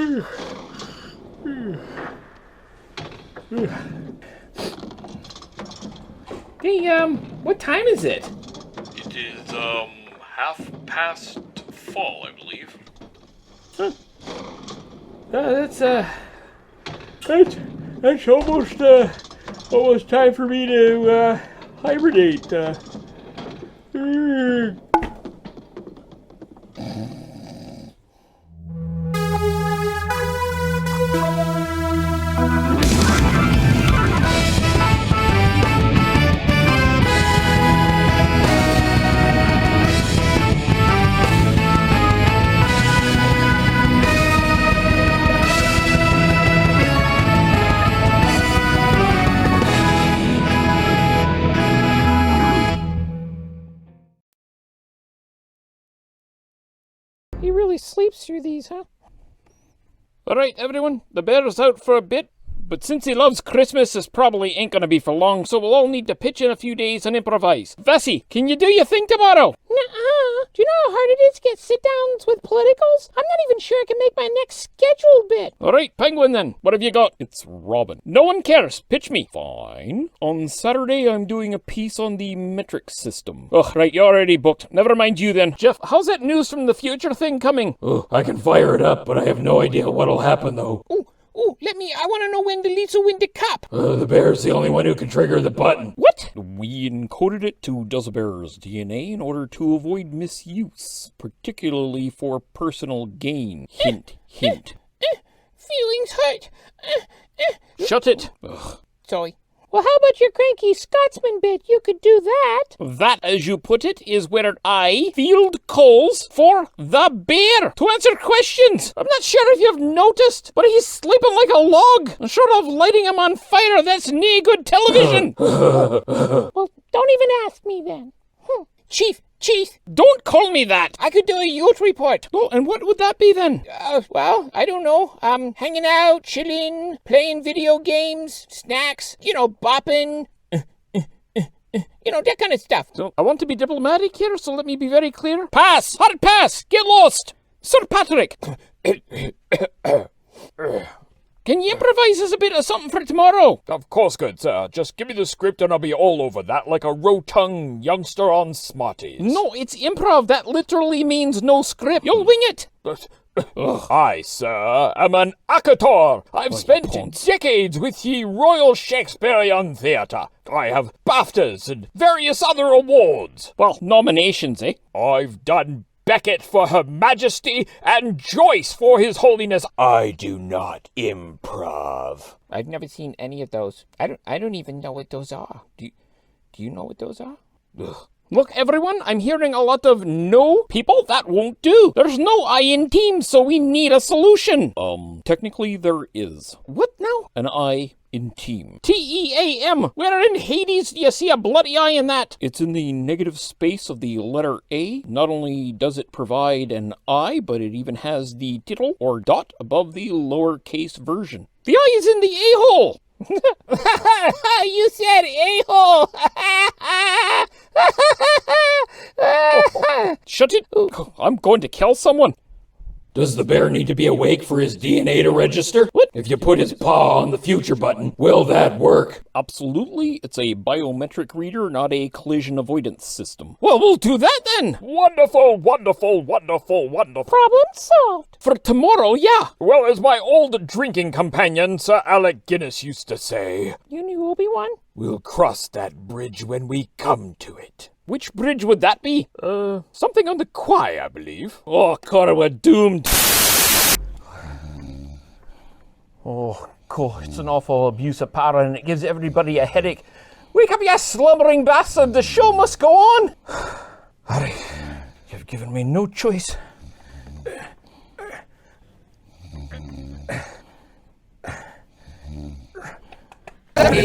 Hey, what time is it? It is, 4:30, I believe. Huh. That's almost time for me to, hibernate. He really sleeps through these, huh? Alright, everyone, the bear's out for a bit, but since he loves Christmas, this probably ain't gonna be for long, so we'll all need to pitch in a few days and improvise. Vessi, can you do your thing tomorrow? Nuh-uh. Do you know how hard it is to get sit-downs with politicals? I'm not even sure I can make my next scheduled bit. Alright, Penguin then. What have you got? It's Robin. No one cares. Pitch me. Fine. On Saturday, I'm doing a piece on the metric system. Ugh, right, you're already booked. Never mind you then. Jeff, how's that news from the future thing coming? Oh, I can fire it up, but I have no idea what'll happen though. Ooh, I want to know when the Lisa win the cup. The bear's the only one who can trigger the button. What? We encoded it to DUZA BEAR's DNA in order to avoid misuse, particularly for personal gain. Hint, hint. Feelings hurt. Shut it. Ugh. Sorry. Well, how about your cranky Scotsman bit? You could do that. That, as you put it, is where I field calls for the bear to answer questions. I'm not sure if you've noticed, but he's sleeping like a log. And short of lighting him on fire, that's nae good television. Well, don't even ask me then. Chief, don't call me that. I could do a youth report. Oh, and what would that be then? Well, I don't know. Hanging out, chilling, playing video games, snacks, bopping, that kind of stuff. So, I want to be diplomatic here, so let me be very clear. Pass! Hard pass! Get lost! Sir Patrick! Can you improvise us a bit of something for tomorrow? Of course, good sir. Just give me the script and I'll be all over that like a rotund youngster on Smarties. No, it's improv. That literally means no script. You'll wing it. I, sir, am an actor. I've spent decades with the Royal Shakespearean Theatre. I have BAFTAs and various other awards. Well, nominations, eh? I've done Beckett for Her Majesty and Joyce for His Holiness. I do not improv. I've never seen any of those. I don't even know what those are. Do you know what those are? Ugh. Look, everyone, I'm hearing a lot of no people. That won't do. There's no I in team, so we need a solution. Technically there is. What now? An I in team. T-E-A-M. Where in Hades do you see a bloody I in that? It's in the negative space of the letter A. Not only does it provide an I, but it even has the tittle or dot above the lowercase version. The I is in the A-hole. You said a-hole. Shut it. I'm going to kill someone. Does the bear need to be awake for his DNA to register? What? If you put his paw on the future button, will that work? Absolutely. It's a biometric reader, not a collision avoidance system. Well, we'll do that then. Wonderful, wonderful, wonderful, wonderful. Problem solved. For tomorrow, yeah. Well, as my old drinking companion, Sir Alec Guinness, used to say, You knew Obi-Wan? we'll cross that bridge when we come to it. Which bridge would that be? Something on the Kwai, I believe. Oh, God, we're doomed. Oh, God, it's an awful abuse of power and it gives everybody a headache. Wake up, you slumbering bastard. The show must go on. Harry, you've given me no choice. Line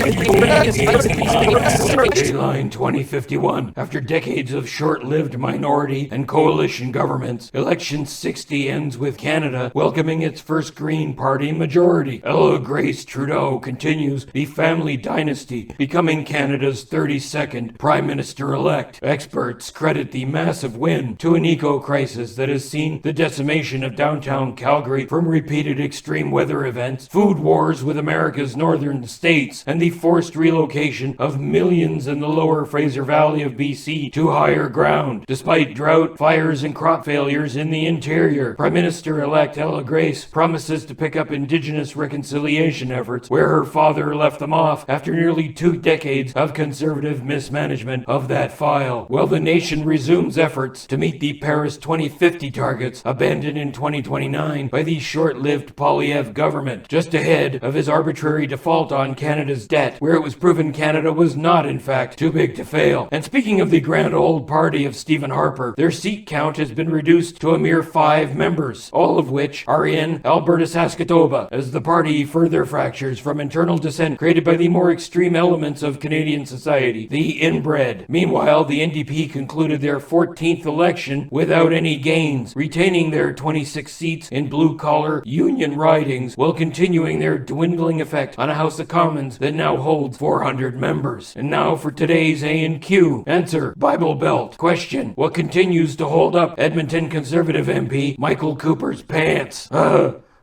2051. After decades of short-lived minority and coalition governments, Election 60 ends with Canada welcoming its first Green Party majority. Ella Grace Trudeau continues the family dynasty, becoming Canada's 32nd Prime Minister-elect. Experts credit the massive win to an eco-crisis that has seen the decimation of downtown Calgary from repeated extreme weather events, food wars with America's northern states, and the forced relocation of millions in the lower Fraser Valley of BC to higher ground. Despite drought, fires, and crop failures in the interior, Prime Minister-elect Ella Grace promises to pick up Indigenous reconciliation efforts where her father left them off after nearly 2 decades of conservative mismanagement of that file, while the nation resumes efforts to meet the Paris 2050 targets abandoned in 2029 by the short-lived Poilievre government, just ahead of his arbitrary default on Canada's debt, where it was proven Canada was not, in fact, too big to fail. And speaking of the grand old party of Stephen Harper, their seat count has been reduced to a mere 5 members, all of which are in Alberta Saskatoon, as the party further fractures from internal dissent created by the more extreme elements of Canadian society, the inbred. Meanwhile, the NDP concluded their 14th election without any gains, retaining their 26 seats in blue-collar union ridings while continuing their dwindling effect on a House of Commons that now holds 400 members. And now for today's A&Q. Answer: Bible Belt. Question: what continues to hold up Edmonton Conservative MP Michael Cooper's pants?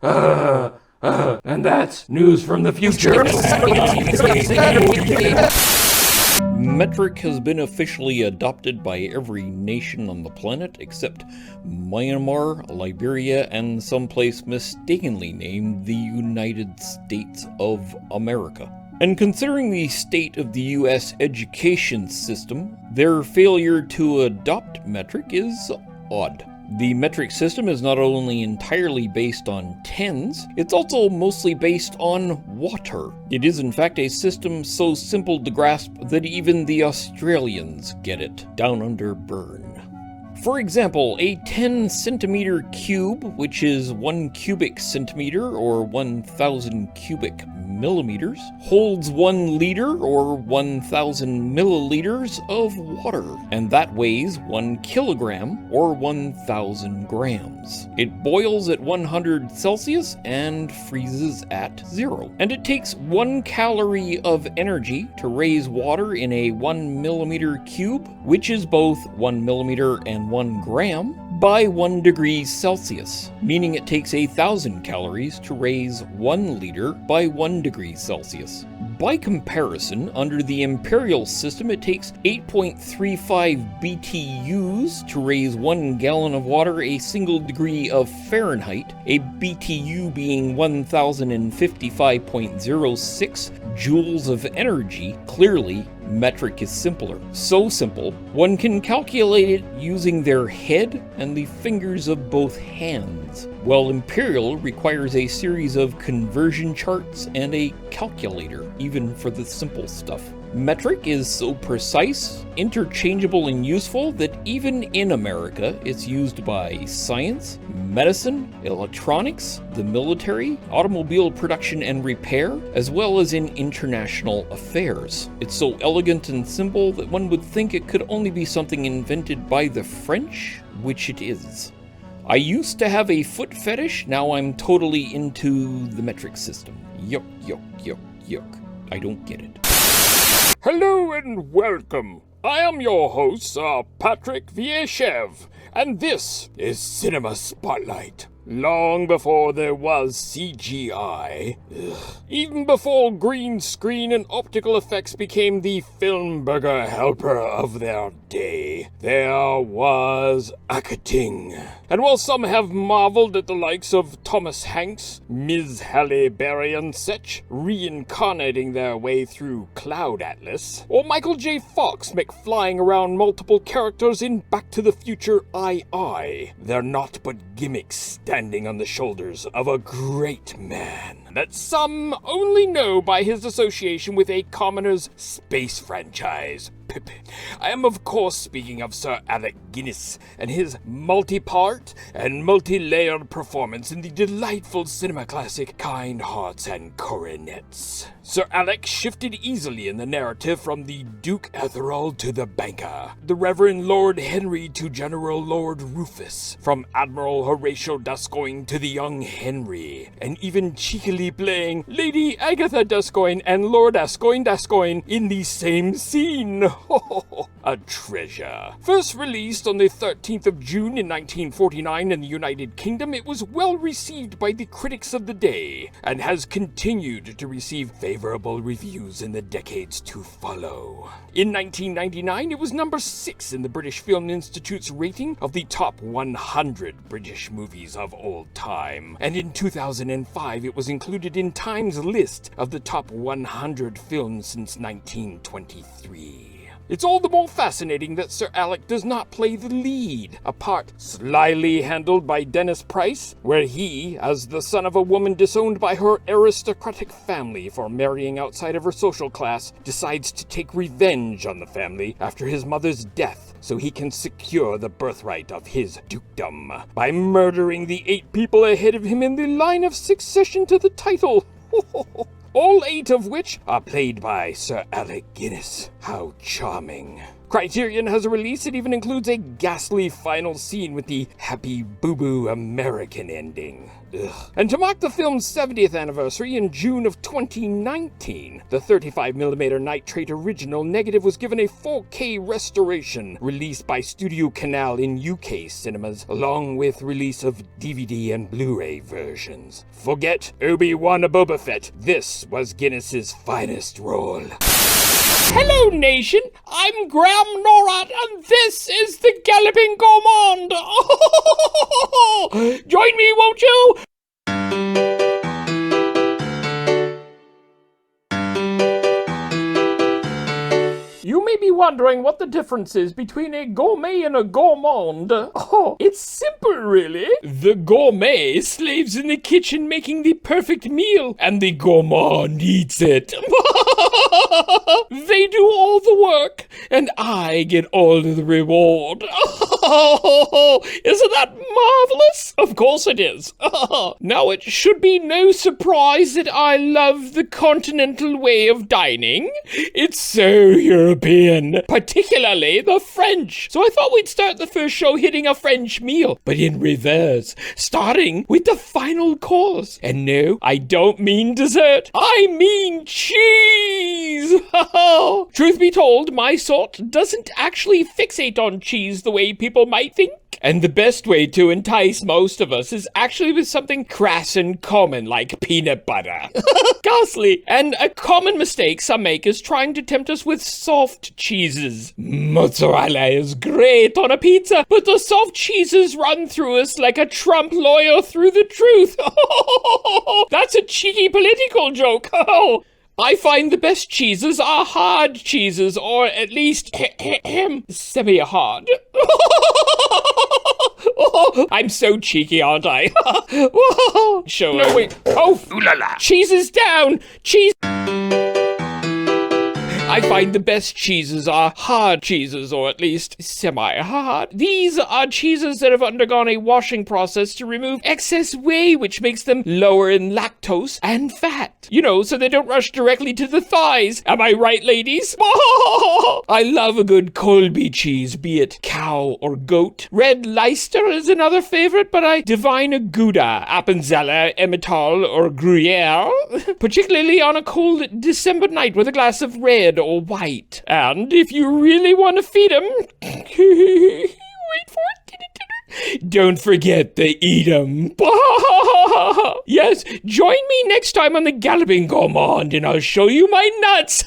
And that's news from the future. Metric has been officially adopted by every nation on the planet except Myanmar, Liberia, and someplace mistakenly named the United States of America. And considering the state of the US education system, their failure to adopt metric is odd. The metric system is not only entirely based on tens, it's also mostly based on water. It is in fact a system so simple to grasp that even the Australians get it down under burn. For example, a 10 centimeter cube, which is 1 cubic centimeter or 1,000 cubic millimeters, holds 1 liter or 1,000 milliliters of water, and that weighs 1 kilogram or 1,000 grams. It boils at 100 Celsius and freezes at 0. And it takes 1 calorie of energy to raise water in a 1 millimeter cube, which is both 1 millimeter and 1 gram, by 1 degree Celsius, meaning it takes 1,000 calories to raise 1 liter by 1 degree Celsius. By comparison, under the imperial system, it takes 8.35 BTUs to raise 1 gallon of water a single degree of Fahrenheit, a BTU being 1055.06 joules of energy. Clearly, metric is simpler. So simple, one can calculate it using their head and the fingers of both hands, while imperial requires a series of conversion charts and a calculator, even for the simple stuff. Metric is so precise, interchangeable, and useful that even in America, it's used by science, medicine, electronics, the military, automobile production and repair, as well as in international affairs. It's so elegant and simple that one would think it could only be something invented by the French, which it is. I used to have a foot fetish, now I'm totally into the metric system. Yuck, yuck, yuck, yuck. I don't get it. Hello and welcome. I am your host, Patrick Viechev, and this is Cinema Spotlight. Long before there was CGI, even before green screen and optical effects became the film burger helper of their day, there was acting. And while some have marveled at the likes of Thomas Hanks, Ms. Halle Berry and such reincarnating their way through Cloud Atlas, or Michael J. Fox McFlying around multiple characters in Back to the Future II, they're not but gimmicks standing on the shoulders of a great man that some only know by his association with a commoner's space franchise, I am, of course, speaking of Sir Alec Guinness and his multi-part and multi-layered performance in the delightful cinema classic Kind Hearts and Coronets. Sir Alec shifted easily in the narrative from the Duke Atherall to the banker, the Reverend Lord Henry to General Lord Rufus, from Admiral Horatio Gascoigne to the young Henry, and even cheekily playing Lady Agatha Gascoigne and Lord Gascoigne in the same scene. A treasure. First released on the 13th of June in 1949 in the United Kingdom, it was well received by the critics of the day, and has continued to receive favorable reviews in the decades to follow. In 1999, it was number 6 in the British Film Institute's rating of the top 100 British movies of all time, and in 2005, it was included in Time's list of the top 100 films since 1923. It's all the more fascinating that Sir Alec does not play the lead, a part slyly handled by Dennis Price, where he, as the son of a woman disowned by her aristocratic family for marrying outside of her social class, decides to take revenge on the family after his mother's death so he can secure the birthright of his dukedom by murdering the 8 people ahead of him in the line of succession to the title. All 8 of which are played by Sir Alec Guinness. How charming. Criterion has a release that even includes a ghastly final scene with the happy boo-boo American ending. Ugh. And to mark the film's 70th anniversary in June of 2019, the 35mm nitrate original negative was given a 4K restoration released by Studio Canal in UK cinemas, along with release of DVD and Blu-ray versions. Forget Obi-Wan Boba Fett. This was Guinness's finest role. Hello, nation! I'm Graham Norrat, and this is the Galloping Gourmand! Join me, won't you? You may be wondering what the difference is between a gourmet and a gourmand. Oh, it's simple, really. The gourmet slaves in the kitchen making the perfect meal, and the gourmand eats it. They do all the work, and I get all of the reward. Isn't that marvelous? Of course it is. Now, it should be no surprise that I love the continental way of dining. It's so European, particularly the French. So I thought we'd start the first show hitting a French meal, but in reverse, starting with the final course. And no, I don't mean dessert. I mean cheese. Truth be told, my sort doesn't actually fixate on cheese the way people might think. And the best way to entice most of us is actually with something crass and common like peanut butter. Ghastly. And a common mistake some make is trying to tempt us with soft cheeses. Mozzarella is great on a pizza, but the soft cheeses run through us like a Trump lawyer through the truth. That's a cheeky political joke. I find the best cheeses are hard cheeses, or at least semi-hard. I'm so cheeky, aren't I? Show no, wait. Oh, ooh la la. Cheese is down. Cheese. I find the best cheeses are hard cheeses, or at least semi-hard. These are cheeses that have undergone a washing process to remove excess whey, which makes them lower in lactose and fat. You know, so they don't rush directly to the thighs. Am I right, ladies? I love a good Colby cheese, be it cow or goat. Red Leicester is another favorite, but I divine a Gouda, Appenzeller, Emmental, or Gruyere, particularly on a cold December night with a glass of red or white. And if you really want to feed them, wait for it. Don't forget to eat them. Yes, join me next time on the Galloping Gourmand and I'll show you my nuts.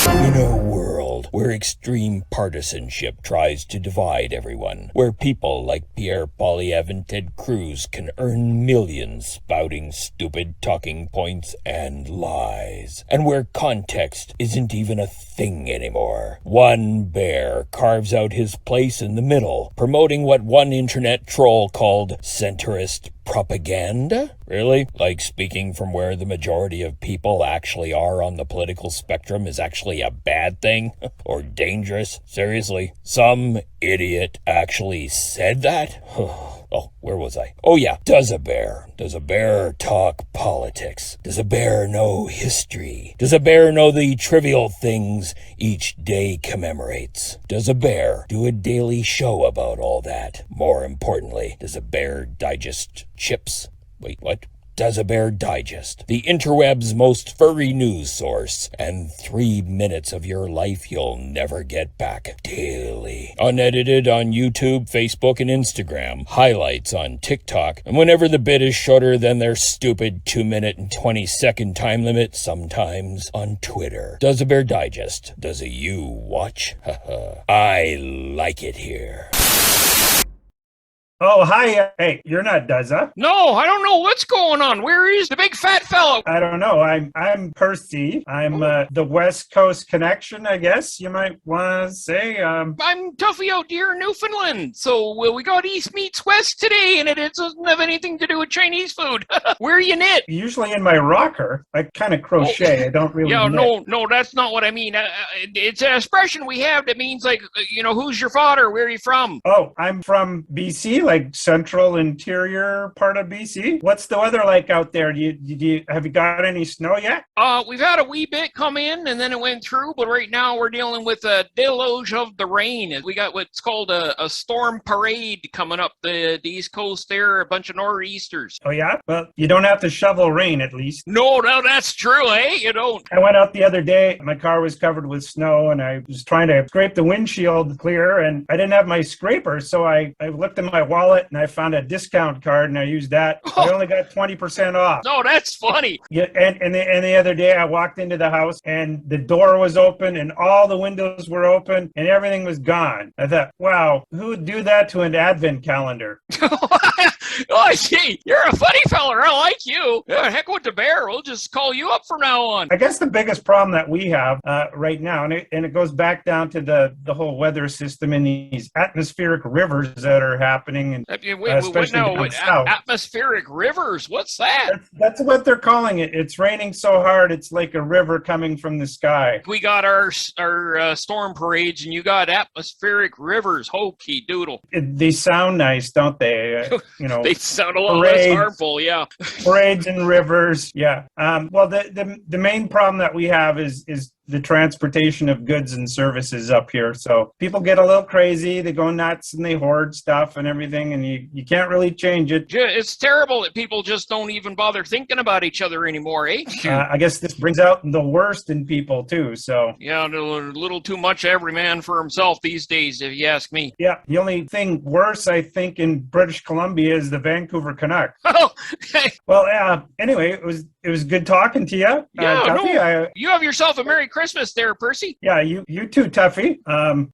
In a world where extreme partisanship tries to divide everyone, where people like Pierre Poilievre and Ted Cruz can earn millions spouting stupid talking points and lies, and where context isn't even a thing anymore. One bear carves out his place in the middle, promoting what one internet troll called centrist propaganda? Really? Like speaking from where the majority of people actually are on the political spectrum is actually a bad thing? Or dangerous? Seriously? Some idiot actually said that? Oh, where was I? Oh yeah, does a bear? Does a bear talk politics? Does a bear know history? Does a bear know the trivial things each day commemorates? Does a bear do a daily show about all that? More importantly, does a bear digest chips? Wait, what? Does a Bear Digest, the interweb's most furry news source, and 3 minutes of your life you'll never get back daily. Unedited on YouTube, Facebook, and Instagram, highlights on TikTok, and whenever the bit is shorter than their stupid 2-minute and 20-second time limit, sometimes on Twitter. Does a Bear Digest? Does a you watch? Haha. I like it here. Oh, hi. Hey, you're not DUZA. No, I don't know what's going on. Where is the big fat fellow? I don't know. I'm Percy. I'm the West Coast connection, I guess you might want to say. I'm Tuffy out here in Newfoundland. So we got East meets West today, and it doesn't have anything to do with Chinese food. Where are you knit? Usually in my rocker. I kind of crochet. I don't really knit. No, that's not what I mean. It's an expression we have that means like, who's your father? Where are you from? Oh, I'm from BC, like central interior part of BC. What's the weather like out there? Have you got any snow yet? We've had a wee bit come in and then it went through, but right now we're dealing with a deluge of the rain. We got what's called a storm parade coming up the East Coast there, a bunch of nor'easters. Oh yeah? Well, you don't have to shovel rain at least. No, that's true, eh? You don't. I went out the other day, my car was covered with snow and I was trying to scrape the windshield clear and I didn't have my scraper, so I looked in my wallet and I found a discount card and I used that. I only got 20% off. No, that's funny. Yeah, and the other day I walked into the house and the door was open and all the windows were open and everything was gone. I thought, wow, who would do that to an advent calendar? Oh, I see. You're a funny feller. I like you. Yeah, heck with the bear. We'll just call you up from now on. I guess the biggest problem that we have right now, and it goes back down to the whole weather system and these atmospheric rivers that are happening, and especially down south. Atmospheric rivers? What's that? That's what they're calling it. It's raining so hard, it's like a river coming from the sky. We got our storm parades, and you got atmospheric rivers. Hokey doodle. They sound nice, don't they? They sound a lot less harmful, yeah. Parades and rivers, yeah. Well, the main problem that we have is the transportation of goods and services up here. So people get a little crazy, they go nuts and they hoard stuff and everything, and you can't really change it. It's terrible that people just don't even bother thinking about each other anymore, eh? I guess this brings out the worst in people too, so. Yeah, a little too much every man for himself these days, if you ask me. Yeah, the only thing worse, I think, in British Columbia is the Vancouver Canucks. Oh, well, anyway, it was good talking to you. Yeah, Tuffy, you have yourself a Merry Christmas there, Percy. Yeah, you too, Tuffy.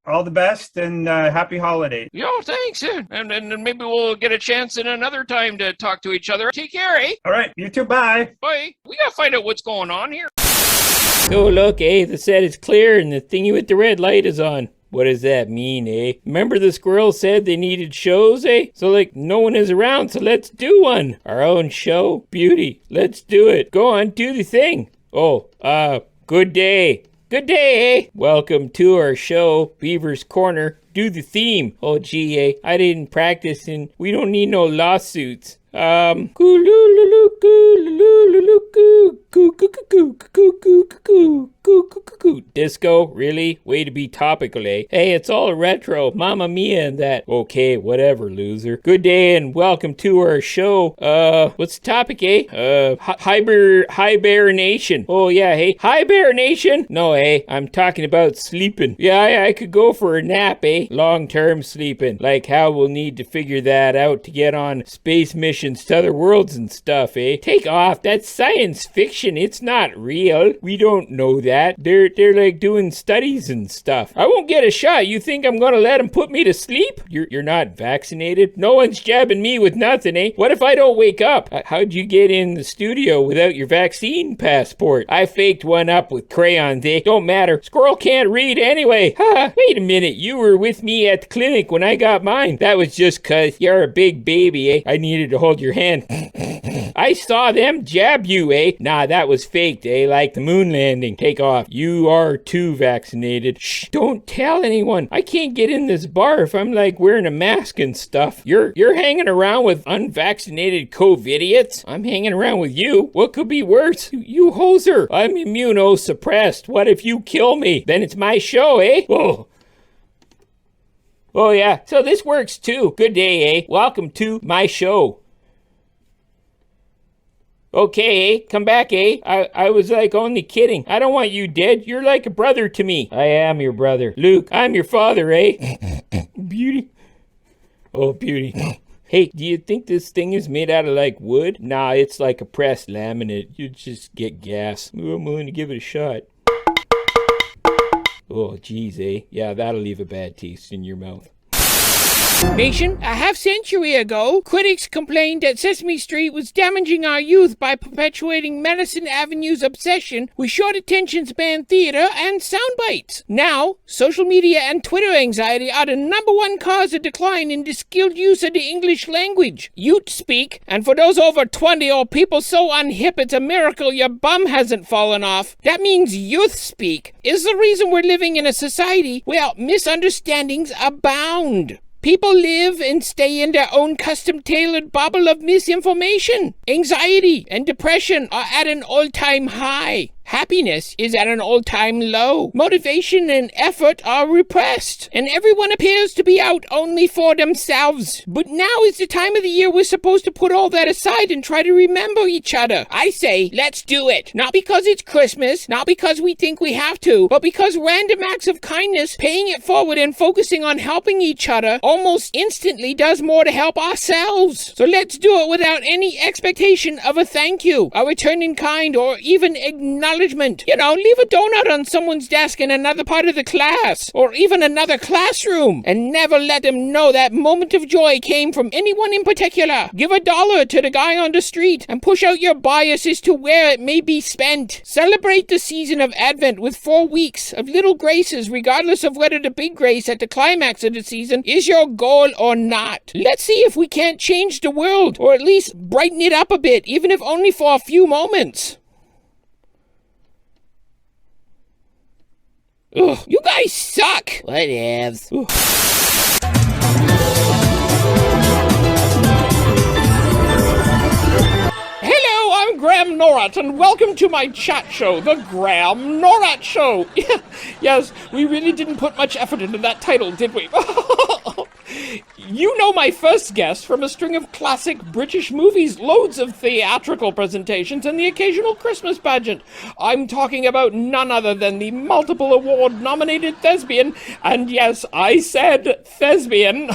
All the best and happy holidays. Yo, thanks. And maybe we'll get a chance in another time to talk to each other. Take care, eh? All right, you too, bye. Bye. We gotta find out what's going on here. Oh, look, eh? The set is clear and the thingy with the red light is on. What does that mean, eh? Remember the squirrel said they needed shows, eh? So, no one is around, so let's do one. Our own show? Beauty. Let's do it. Go on, do the thing. Oh, good day. Good day, eh? Welcome to our show, Beaver's Corner. Do the theme. Oh, gee, eh? I didn't practice and we don't need no lawsuits. Disco? Really? Way to be topical, eh? Hey, it's all retro. Mamma mia and that. Okay, whatever, loser. Good day and welcome to our show. What's the topic, eh? hiBEARnation. Oh, yeah, hey. hiBEARnation? No, eh? I'm talking about sleeping. Yeah, I could go for a nap, eh? eh? Long-term sleeping. Like how we'll need to figure that out to get on space missions to other worlds and stuff, eh? Take off. That's science fiction. It's not real. We don't know that. They're like doing studies and stuff. I won't get a shot. You think I'm gonna let them put me to sleep? You're not vaccinated? No one's jabbing me with nothing, eh? What if I don't wake up? How'd you get in the studio without your vaccine passport? I faked one up with crayons, eh? Don't matter. Squirrel can't read anyway. Ha! Wait a minute. You were with me at the clinic when I got mine. That was just 'cause you're a big baby, eh? I needed to hold your hand. I saw them jab you, eh? Nah, that was faked, eh? Like the moon landing. Take off. You are too vaccinated. Shh, don't tell anyone. I can't get in this bar if I'm like wearing a mask and stuff. You're hanging around with unvaccinated COVIDiots? I'm hanging around with you. What could be worse? You hoser. I'm immunosuppressed. What if you kill me? Then it's my show, eh? Whoa. Oh yeah, so this works too. Good day, eh? Welcome to my show. Okay, eh? Come back, eh? I was like only kidding. I don't want you dead. You're like a brother to me. I am your brother. Luke, I'm your father, eh? Beauty. Oh, beauty. Hey, do you think this thing is made out of like wood? Nah, it's like a pressed laminate. You just get gas. I'm willing to give it a shot. Oh, geez, eh? Yeah, that'll leave a bad taste in your mouth. Nation, a half-century ago, critics complained that Sesame Street was damaging our youth by perpetuating Madison Avenue's obsession with short attention span theater and sound bites. Now, social media and Twitter anxiety are the #1 cause of decline in the skilled use of the English language. Youth speak, and for those over 20 or people so unhip it's a miracle your bum hasn't fallen off, that means youth speak is the reason we're living in a society where misunderstandings abound. People live and stay in their own custom-tailored bubble of misinformation. Anxiety and depression are at an all-time high. Happiness is at an all-time low. Motivation and effort are repressed. And everyone appears to be out only for themselves. But now is the time of the year we're supposed to put all that aside and try to remember each other. I say, let's do it. Not because it's Christmas, not because we think we have to, but because random acts of kindness, paying it forward and focusing on helping each other almost instantly does more to help ourselves. So let's do it without any expectation of a thank you, a return in kind, or even acknowledgement. You know, leave a donut on someone's desk in another part of the class, or even another classroom, and never let them know that moment of joy came from anyone in particular. Give $1 to the guy on the street, and push out your bias as to where it may be spent. Celebrate the season of Advent with 4 weeks of little graces, regardless of whether the big grace at the climax of the season is your goal or not. Let's see if we can't change the world, or at least brighten it up a bit, even if only for a few moments. Ugh, you guys suck! Whatevs. Hello, I'm Graham Norrat, and welcome to my chat show, The Graham Norrat Show. Yes, we really didn't put much effort into that title, did we? You know my first guest from a string of classic British movies, loads of theatrical presentations, and the occasional Christmas pageant. I'm talking about none other than the multiple award-nominated thespian, and yes, I said thespian,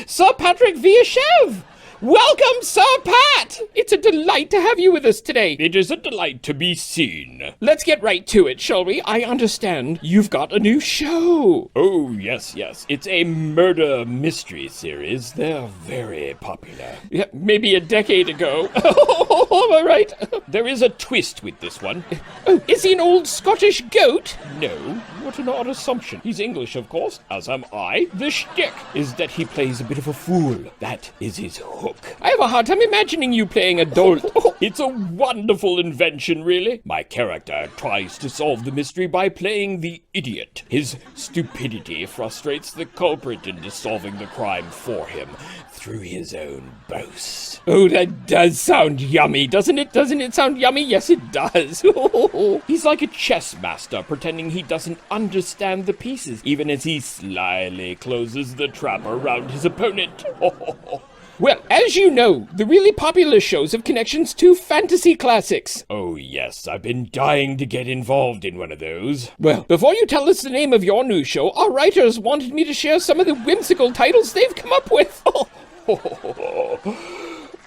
Sir Patrick Viechev. Welcome, Sir Pat! It's a delight to have you with us today. It is a delight to be seen. Let's get right to it, shall we? I understand you've got a new show. Oh, yes. It's a murder mystery series. They're very popular. Yeah, maybe a decade ago. Am I right? There is a twist with this one. Oh, is he an old Scottish goat? No, what an odd assumption. He's English, of course, as am I. The shtick is that he plays a bit of a fool. That is his hook. I have a hard time imagining you playing a dolt. It's a wonderful invention, really. My character tries to solve the mystery by playing the idiot. His stupidity frustrates the culprit into solving the crime for him through his own boast. Oh, that does sound yummy, doesn't it? Doesn't it sound yummy? Yes, it does. He's like a chess master pretending he doesn't understand the pieces, even as he slyly closes the trap around his opponent. Well, as as you know, the really popular shows have connections to fantasy classics. Oh yes, I've been dying to get involved in one of those. Well, before you tell us the name of your new show, our writers wanted me to share some of the whimsical titles they've come up with.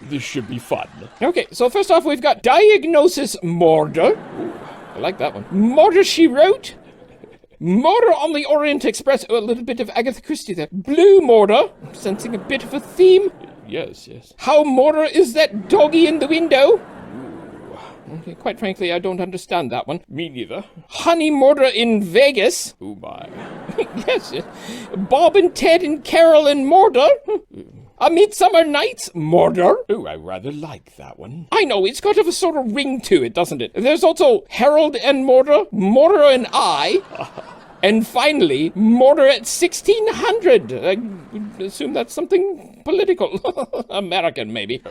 This should be fun. Okay, so first off, we've got Diagnosis Murder. Ooh, I like that one. Murder, She Wrote. Murder on the Orient Express. Oh, a little bit of Agatha Christie there. Blue Murder. I'm sensing a bit of a theme. Yes. How murder is that doggy in the window? Okay, quite frankly, I don't understand that one. Me neither. Honey Murder in Vegas. Oh my. Yes. Bob and Ted and Carolyn Murder. A Midsummer Night's Murder. Oh, I rather like that one. I know, it's got a sort of ring to it, doesn't it? There's also Harold and Murder, Murder and I, and finally, Murder at 1600. I would assume that's something political. American, maybe.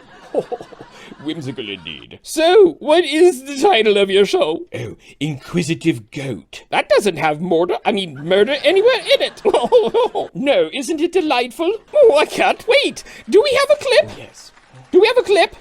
Whimsical indeed. So, what is the title of your show? Oh, Inquisitive Goat. That doesn't have murder anywhere in it. No, isn't it delightful? Oh, I can't wait. Do we have a clip? Yes. Do we have a clip?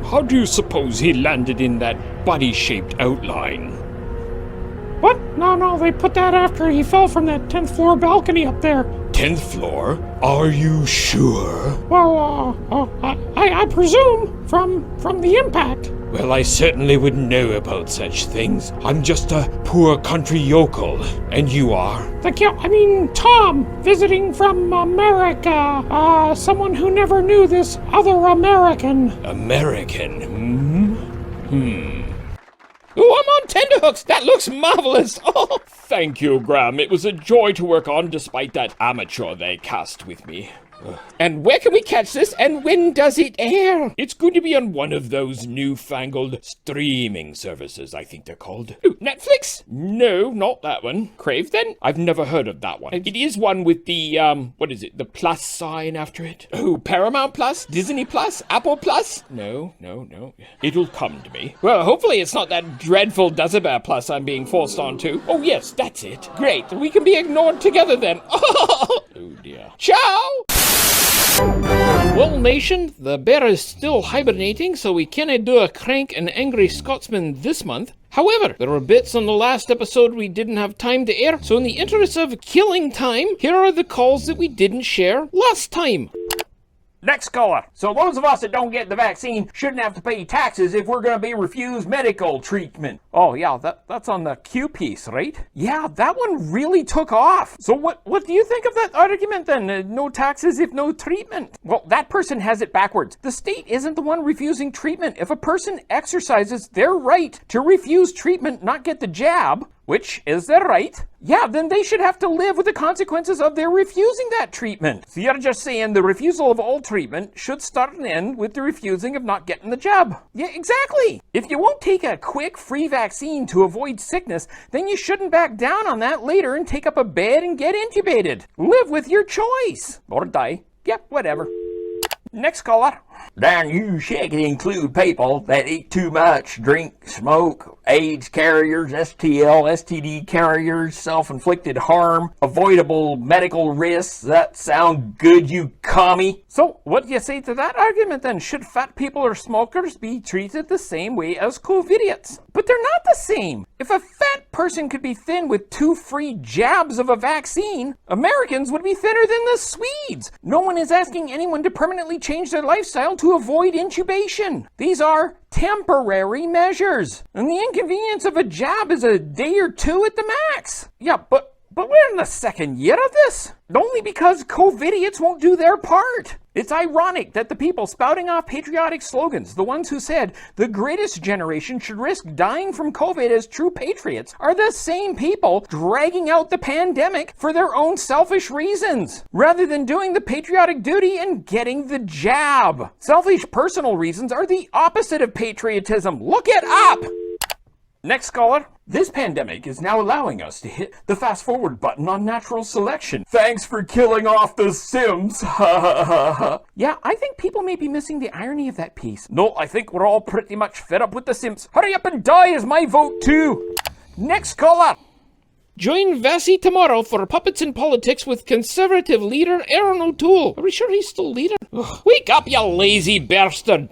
How do you suppose he landed in that body-shaped outline? What? No, they put that after he fell from that 10th floor balcony up there. 10th floor? Are you sure? Well, I presume from the impact. Well, I certainly would know about such things. I'm just a poor country yokel. And you are? Tom, visiting from America. Someone who never knew this other American. American? Oh, I'm on tenterhooks. That looks marvelous. Oh. Thank you, Graham. It was a joy to work on despite that amateur they cast with me. And where can we catch this, and when does it air? It's going to be on one of those newfangled streaming services, I think they're called. Ooh, Netflix? No, not that one. Crave, then? I've never heard of that one. It is one with the, what is it, the plus sign after it? Oh, Paramount Plus? Disney Plus? Apple Plus? No. It'll come to me. Well, hopefully it's not that dreadful DUZA BEAR Plus I'm being forced onto. Oh, yes, that's it. Great, we can be ignored together then. Oh, dear. Ciao! Well, nation, the bear is still hibernating, so we cannot do a crank and angry Scotsman this month. However, there were bits on the last episode we didn't have time to air, so in the interest of killing time, here are the calls that we didn't share last time. Next caller. So those of us that don't get the vaccine shouldn't have to pay taxes if we're going to be refused medical treatment. Oh yeah, that's on the Q piece, right? Yeah, that one really took off. So what do you think of that argument then? No taxes if no treatment? Well, that person has it backwards. The state isn't the one refusing treatment. If a person exercises their right to refuse treatment, not get the jab, which is their right, yeah, then they should have to live with the consequences of their refusing that treatment. So you're just saying the refusal of all treatment should start and end with the refusing of not getting the jab. Yeah, exactly. If you won't take a quick, free vaccine to avoid sickness, then you shouldn't back down on that later and take up a bed and get intubated. Live with your choice. Or die. Yep, whatever. Next caller. Then you should include people that eat too much, drink, smoke, AIDS carriers, STL, STD carriers, self-inflicted harm, avoidable medical risks. That sound good, you commie? So, what do you say to that argument then? Should fat people or smokers be treated the same way as COVIDiots? But they're not the same. If a fat person could be thin with 2 free jabs of a vaccine, Americans would be thinner than the Swedes. No one is asking anyone to permanently change their lifestyle to avoid intubation. These are temporary measures. And the inconvenience of a jab is a day or 2 at the max. Yeah, but we're in the 2nd year of this. Only because COVIDiots won't do their part. It's ironic that the people spouting off patriotic slogans, the ones who said the greatest generation should risk dying from COVID as true patriots, are the same people dragging out the pandemic for their own selfish reasons, rather than doing the patriotic duty and getting the jab. Selfish personal reasons are the opposite of patriotism. Look it up! Next caller. This pandemic is now allowing us to hit the fast forward button on natural selection. Thanks for killing off the Sims. Yeah, I think people may be missing the irony of that piece. No, I think we're all pretty much fed up with the Sims. Hurry up and die is my vote too. Next caller. Join Vassie tomorrow for Puppets in Politics with Conservative leader Aaron O'Toole. Are we sure he's still leader? Ugh. Wake up, you lazy bastard!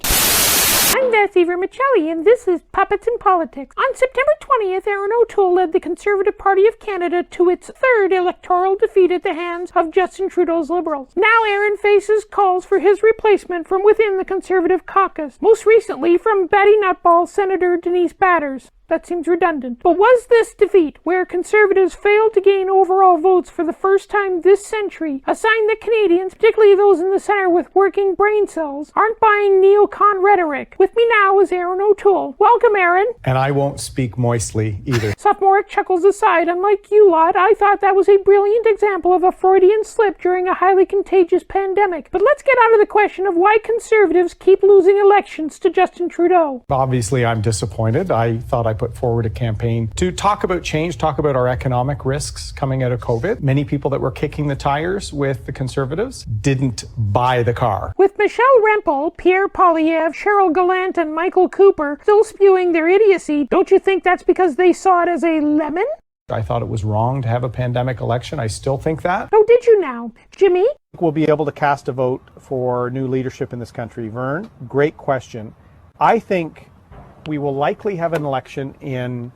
I'm Vassie Vermicelli, and this is Puppets in Politics. On September 20th, Aaron O'Toole led the Conservative Party of Canada to its third electoral defeat at the hands of Justin Trudeau's Liberals. Now Aaron faces calls for his replacement from within the Conservative caucus, most recently from Batty Nutball Senator Denise Batters. That seems redundant. But was this defeat, where Conservatives failed to gain overall votes for the first time this century, a sign that Canadians, particularly those in the centre with working brain cells, aren't buying neocon rhetoric? With me now is Aaron O'Toole. Welcome, Aaron. And I won't speak moistly either. Sophomoric chuckles aside, unlike you lot, I thought that was a brilliant example of a Freudian slip during a highly contagious pandemic. But let's get out of the question of why Conservatives keep losing elections to Justin Trudeau. Obviously, I'm disappointed. I thought I put forward a campaign to talk about change, talk about our economic risks coming out of COVID. Many people that were kicking the tires with the Conservatives didn't buy the car. With Michelle Rempel, Pierre Poilievre, Cheryl Gallant, and Michael Cooper still spewing their idiocy, don't you think that's because they saw it as a lemon? I thought it was wrong to have a pandemic election. I still think that. Oh, did you now? Jimmy? We'll be able to cast a vote for new leadership in this country. Vern, great question. I think we will likely have an election in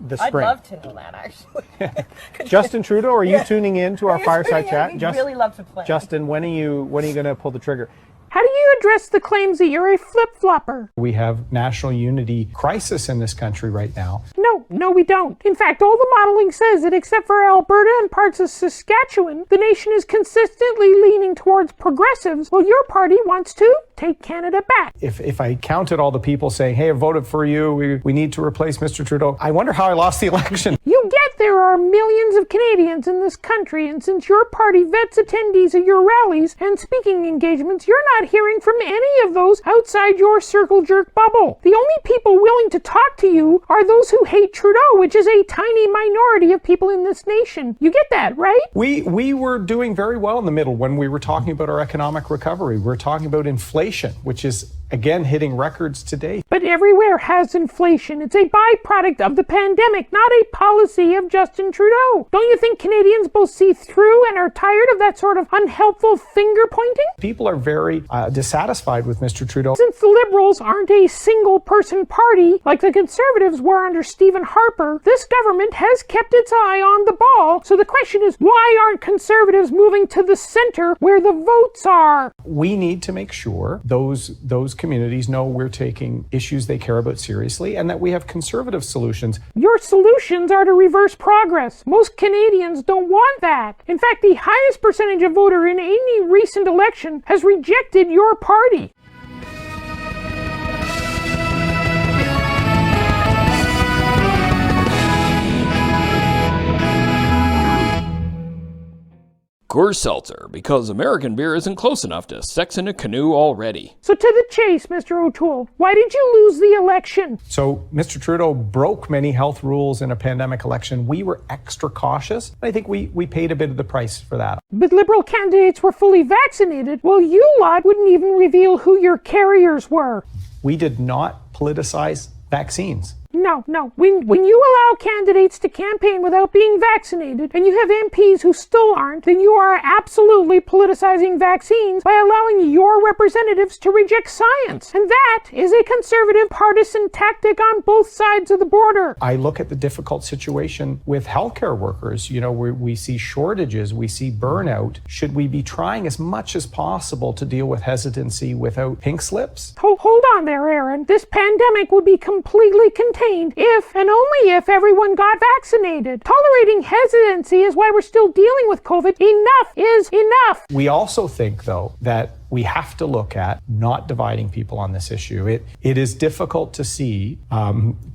the spring. I'd love to know that, actually. Justin Trudeau, are you tuning in to our fireside chat? I'd really love to play. Justin, when are you going to pull the trigger? How do you address the claims that you're a flip-flopper? We have national unity crisis in this country right now. No, we don't. In fact, all the modeling says that except for Alberta and parts of Saskatchewan, the nation is consistently leaning towards progressives, while your party wants to take Canada back. If I counted all the people saying, hey, I voted for you, we need to replace Mr. Trudeau, I wonder how I lost the election. You get there are millions of Canadians in this country, and since your party vets attendees at your rallies and speaking engagements, you're not hearing from any of those outside your circle jerk bubble. The only people willing to talk to you are those who hate Trudeau, which is a tiny minority of people in this nation. You get that, right? We were doing very well in the middle when we were talking about our economic recovery. We're talking about inflation, which is again hitting records today. But everywhere has inflation. It's a byproduct of the pandemic, not a policy of Justin Trudeau. Don't you think Canadians both see through and are tired of that sort of unhelpful finger pointing? People are very dissatisfied with Mr. Trudeau. Since the Liberals aren't a single-person party like the Conservatives were under Stephen Harper, this government has kept its eye on the ball. So the question is, why aren't Conservatives moving to the center where the votes are? We need to make sure those communities know we're taking issues they care about seriously and that we have conservative solutions. Your solutions are to reverse progress. Most Canadians don't want that. In fact, the highest percentage of voter in any recent election has rejected your party. Coors Seltzer, because American beer isn't close enough to sex in a canoe already. So to the chase, Mr. O'Toole, why did you lose the election? So Mr. Trudeau broke many health rules in a pandemic election. We were extra cautious. I think we paid a bit of the price for that. But Liberal candidates were fully vaccinated. Well, you lot wouldn't even reveal who your carriers were. We did not politicize vaccines. No. When you allow candidates to campaign without being vaccinated, and you have MPs who still aren't, then you are absolutely politicizing vaccines by allowing your representatives to reject science. And that is a conservative partisan tactic on both sides of the border. I look at the difficult situation with healthcare workers. You know, we see shortages, we see burnout. Should we be trying as much as possible to deal with hesitancy without pink slips? Hold on there, Aaron. This pandemic would be completely contained if and only if everyone got vaccinated. Tolerating hesitancy is why we're still dealing with COVID. Enough is enough. We also think, though, that we have to look at not dividing people on this issue. It is difficult to see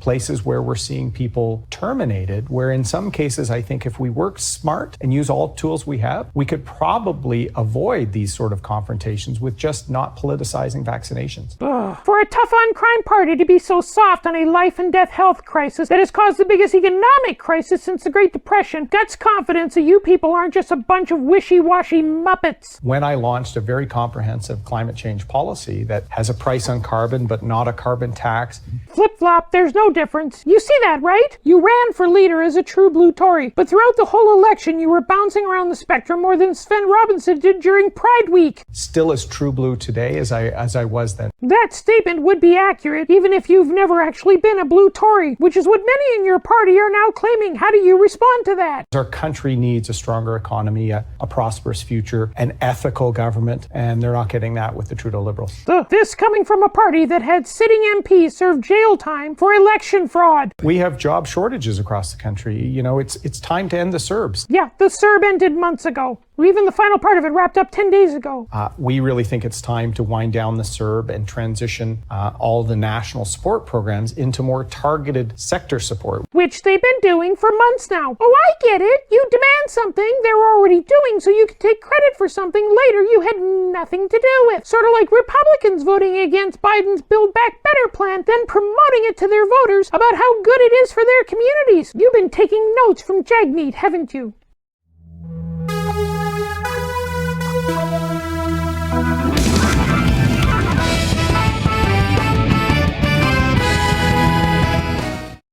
places where we're seeing people terminated, where in some cases, I think if we work smart and use all tools we have, we could probably avoid these sort of confrontations with just not politicizing vaccinations. For a tough-on-crime party to be so soft on a life and death health crisis that has caused the biggest economic crisis since the Great Depression guts confidence that you people aren't just a bunch of wishy-washy muppets. When I launched a very comprehensive climate change policy that has a price on carbon but not a carbon tax. Flip-flop, there's no difference. You see that, right? You ran for leader as a true blue Tory, but throughout the whole election you were bouncing around the spectrum more than Sven Robinson did during Pride Week. Still as true blue today as I was then. That statement would be accurate even if you've never actually been a blue Tory, which is what many in your party are now claiming. How do you respond to that? Our country needs a stronger economy, a prosperous future, an ethical government, and they're not getting that with the Trudeau Liberals. This coming from a party that had sitting MPs serve jail time for election fraud. We have job shortages across the country. You know, it's time to end the CERBs. Yeah, the CERB ended months ago. Even the final part of it wrapped up 10 days ago. We really think it's time to wind down the CERB and transition all the national support programs into more targeted sector support. Which they've been doing for months now. Oh, I get it. You demand something they were already doing so you could take credit for something later you had nothing to do with. Sort of like Republicans voting against Biden's Build Back Better plan, then promoting it to their voters about how good it is for their communities. You've been taking notes from Jagmeet, haven't you?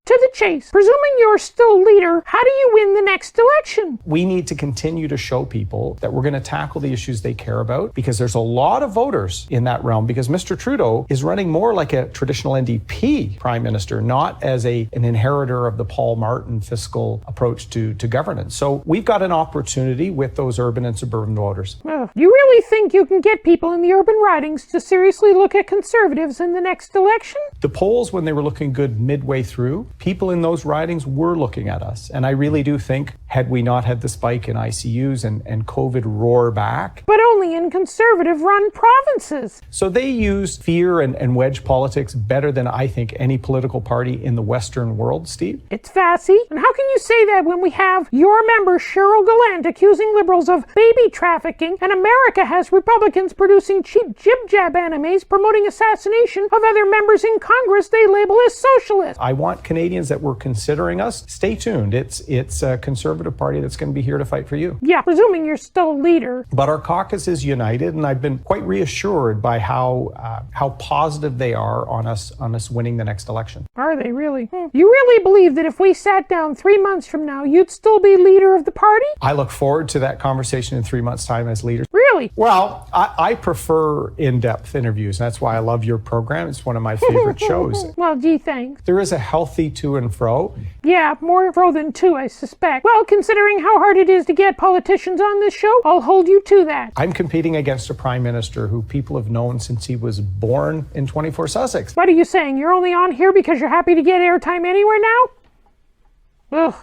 To the chase. Presuming you're still leader, how do you win the next election? We need to continue to show people that we're going to tackle the issues they care about, because there's a lot of voters in that realm, because Mr. Trudeau is running more like a traditional NDP prime minister, not as an inheritor of the Paul Martin fiscal approach to governance. So we've got an opportunity with those urban and suburban voters. You really think you can get people in the urban ridings to seriously look at Conservatives in the next election? The polls, when they were looking good midway through, people in those ridings were looking at us. And I really do think, had we not had the spike in ICUs and COVID roar back. But only in Conservative-run provinces. So they use fear and wedge politics better than I think any political party in the Western world, Steve. It's Vassy. And how can you say that when we have your member Cheryl Gallant accusing Liberals of baby trafficking, and America has Republicans producing cheap jib-jab animes promoting assassination of other members in Congress they label as socialists? I want Canadians that were considering us, stay tuned. It's a Conservative Party that's going to be here to fight for you. Yeah, presuming you're still leader. But our caucus is united, and I've been quite reassured by how positive they are on us winning the next election. Are they really? You really believe that if we sat down 3 months from now, you'd still be leader of the party? I look forward to that conversation in 3 months' time as leader. Really? Well, I prefer in-depth interviews. That's why I love your program. It's one of my favorite shows. Well, gee, thanks. There is a healthy to and fro. Yeah, more fro than two, I suspect. Well, considering how hard it is to get politicians on this show, I'll hold you to that. I'm competing against a prime minister who people have known since he was born in 24 Sussex. What are you saying? You're only on here because you're happy to get airtime anywhere now? Ugh.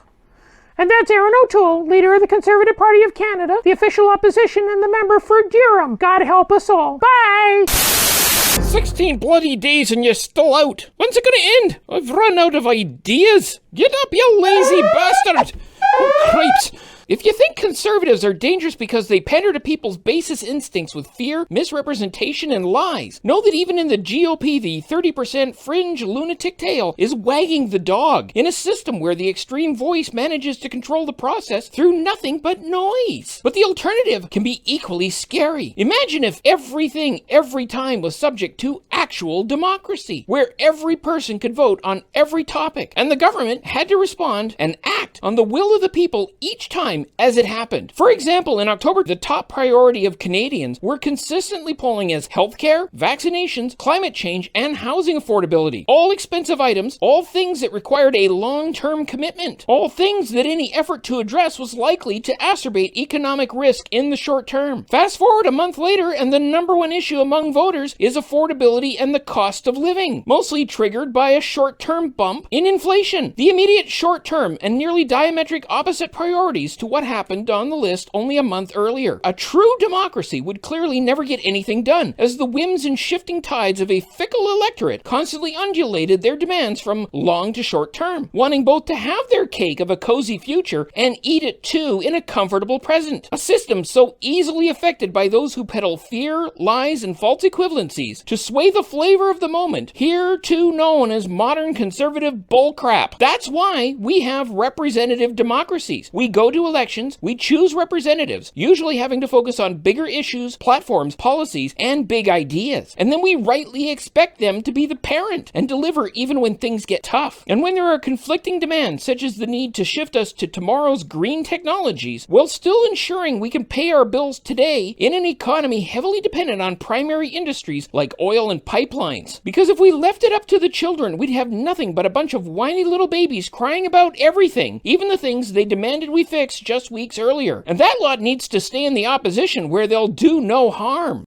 And that's Aaron O'Toole, leader of the Conservative Party of Canada, the official opposition and the member for Durham. God help us all. Bye! 16 bloody days and you're still out. When's it gonna end? I've run out of ideas. Get up, you lazy bastard! Oh, cripes. If you think Conservatives are dangerous because they pander to people's basest instincts with fear, misrepresentation, and lies, know that even in the GOP, the 30% fringe lunatic tail is wagging the dog in a system where the extreme voice manages to control the process through nothing but noise. But the alternative can be equally scary. Imagine if everything, every time was subject to actual democracy, where every person could vote on every topic, and the government had to respond and act on the will of the people each time as it happened. For example, in October, the top priority of Canadians were consistently polling as healthcare, vaccinations, climate change, and housing affordability. All expensive items, all things that required a long-term commitment, all things that any effort to address was likely to exacerbate economic risk in the short term. Fast forward a month later, and the number one issue among voters is affordability and the cost of living, mostly triggered by a short-term bump in inflation. The immediate short-term and nearly diametric opposite priorities to what happened jumped on the list only a month earlier. A true democracy would clearly never get anything done, as the whims and shifting tides of a fickle electorate constantly undulated their demands from long to short term, wanting both to have their cake of a cozy future and eat it too in a comfortable present. A system so easily affected by those who peddle fear, lies, and false equivalencies to sway the flavor of the moment, here too known as modern conservative bullcrap. That's why we have representative democracies. We go to elections, we choose representatives, usually having to focus on bigger issues, platforms, policies, and big ideas. And then we rightly expect them to be the parent and deliver even when things get tough. And when there are conflicting demands, such as the need to shift us to tomorrow's green technologies, while still ensuring we can pay our bills today in an economy heavily dependent on primary industries like oil and pipelines. Because if we left it up to the children, we'd have nothing but a bunch of whiny little babies crying about everything, even the things they demanded we fix just weeks earlier. And that lot needs to stay in the opposition where they'll do no harm.